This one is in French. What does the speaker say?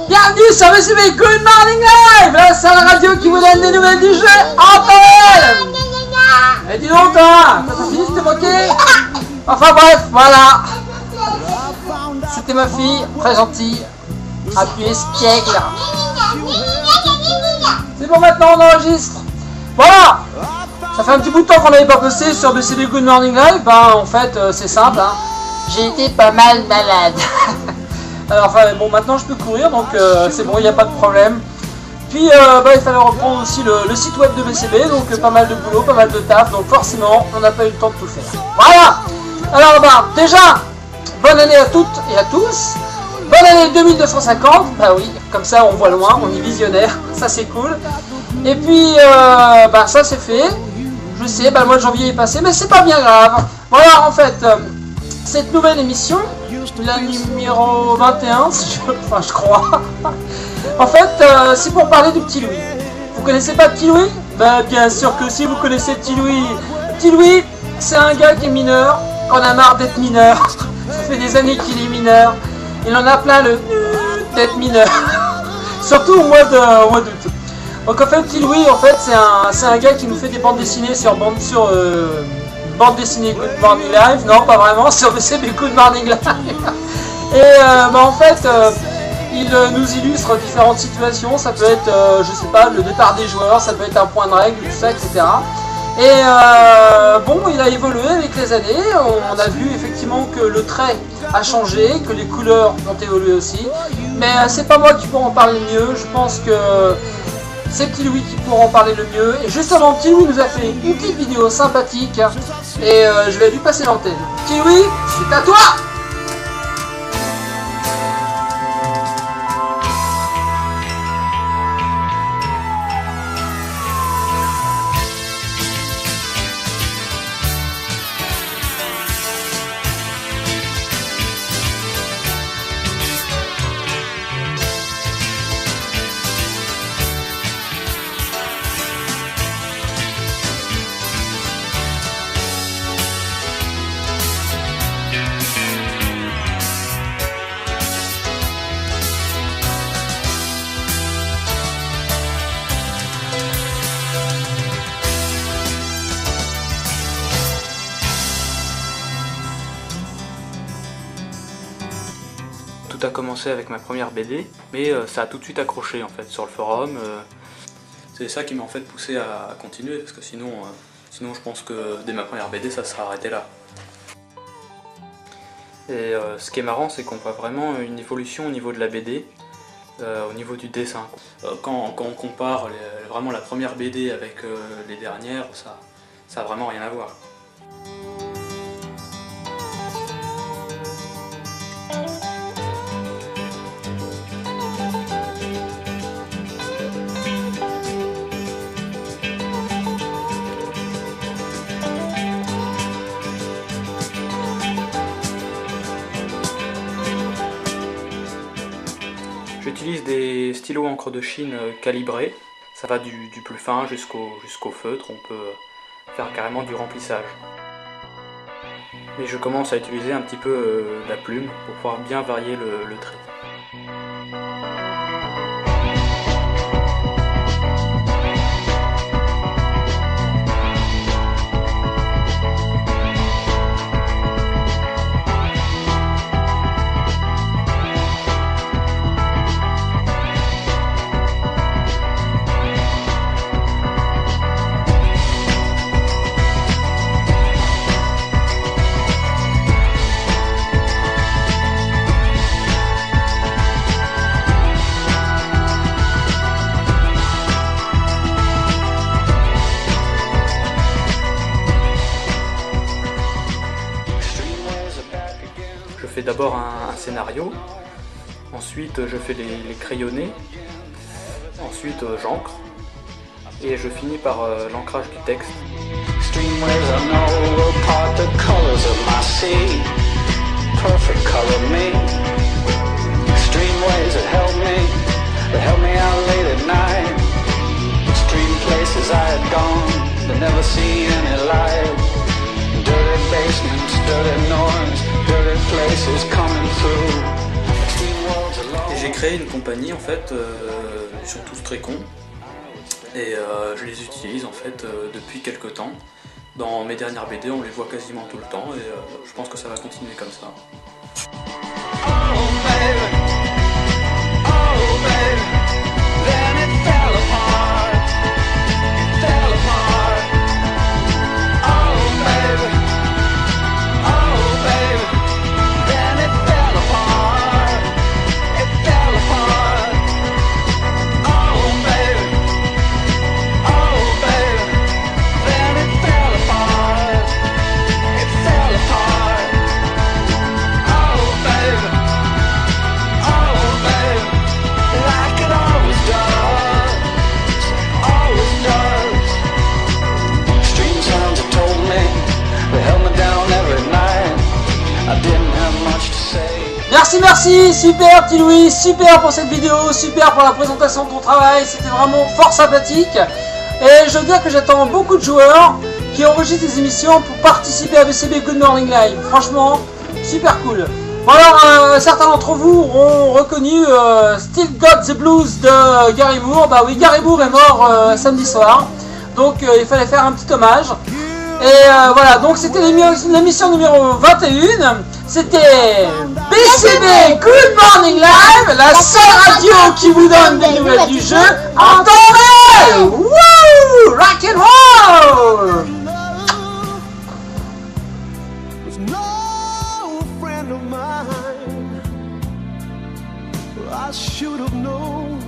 Bienvenue sur VCB Good Morning Live, la seule radio qui vous donne des nouvelles du jeu en temps réel. Et dis donc toi, t'as fini de te moquer? Enfin bref, voilà. C'était ma fille, très gentille. Appuyez Spiègle. C'est bon, maintenant on enregistre. Voilà. Ça fait un petit bout de temps qu'on n'avait pas posté sur BCB Good Morning Live. Ben, en fait, c'est simple. Hein. J'ai été pas mal malade. Alors, enfin, bon, maintenant je peux courir, donc c'est bon, il n'y a pas de problème. Puis, il fallait reprendre aussi le site web de BCB, donc pas mal de boulot, pas mal de taf, donc forcément, on n'a pas eu le temps de tout faire. Voilà. Alors, déjà, bonne année à toutes et à tous. Bonne année 2250. Bah oui, comme ça, on voit loin, on est visionnaire, ça c'est cool. Et puis, ça c'est fait. Je sais, le mois de janvier est passé, mais c'est pas bien grave. Voilà, en fait, cette nouvelle émission, la numéro 21, je crois. En fait, c'est pour parler du Petit Louis. Vous connaissez pas Petit Louis? Bah, bien sûr que si, vous connaissez Petit Louis. Petit Louis, c'est un gars qui est mineur, qu'on a marre d'être mineur. Ça fait des années qu'il est mineur. Il en a plein le d'être mineur. Surtout au mois d'août. Donc en fait, Petit Louis, en fait, c'est un gars qui nous fait des bandes dessinées sur bande dessinée Good Morning Live. Non, pas vraiment, sur BCB Good Morning Live. Et en fait, il nous illustre différentes situations. Ça peut être, je sais pas, le départ des joueurs, ça peut être un point de règle, tout ça, etc. Et il a évolué avec les années. On a vu effectivement que le trait a changé, que les couleurs ont évolué aussi. Mais c'est pas moi qui pourrais en parler le mieux. Je pense que c'est Petit Louis qui pourra en parler le mieux. Et justement, Petit Louis nous a fait une petite vidéo sympathique. Et je vais lui passer l'antenne. Petit Louis, c'est à toi! Tout a commencé avec ma première BD, mais ça a tout de suite accroché en fait sur le forum. C'est ça qui m'a en fait poussé à continuer, parce que sinon je pense que dès ma première BD ça serait arrêté là. Et ce qui est marrant, c'est qu'on voit vraiment une évolution au niveau de la BD, au niveau du dessin. Quand on compare vraiment la première BD avec les dernières, ça a vraiment rien à voir. J'utilise des stylos encre de Chine calibrés, ça va du plus fin jusqu'au feutre, on peut faire carrément du remplissage. Et je commence à utiliser un petit peu la plume pour pouvoir bien varier le trait. Je fais d'abord un scénario, ensuite je fais les crayonnés, ensuite j'encre, et je finis par l'ancrage du texte. créé une compagnie en fait, ils sont tous très cons, et je les utilise en fait depuis quelques temps. Dans mes dernières BD, on les voit quasiment tout le temps, et je pense que ça va continuer comme ça. Merci, super petit Louis, super pour cette vidéo, super pour la présentation de ton travail, c'était vraiment fort sympathique. Et je veux dire que j'attends beaucoup de joueurs qui enregistrent des émissions pour participer à BCB Good Morning Live. Franchement, super cool. Bon alors, certains d'entre vous auront reconnu Still Got the Blues de Gary Moore. Bah oui, Gary Moore est mort samedi soir, donc il fallait faire un petit hommage. Et voilà, donc c'était l'émission numéro 21. C'était BCB Good Morning Live, la seule radio qui vous donne des nouvelles du jeu en temps réel. Wouh, rock and roll. I should have known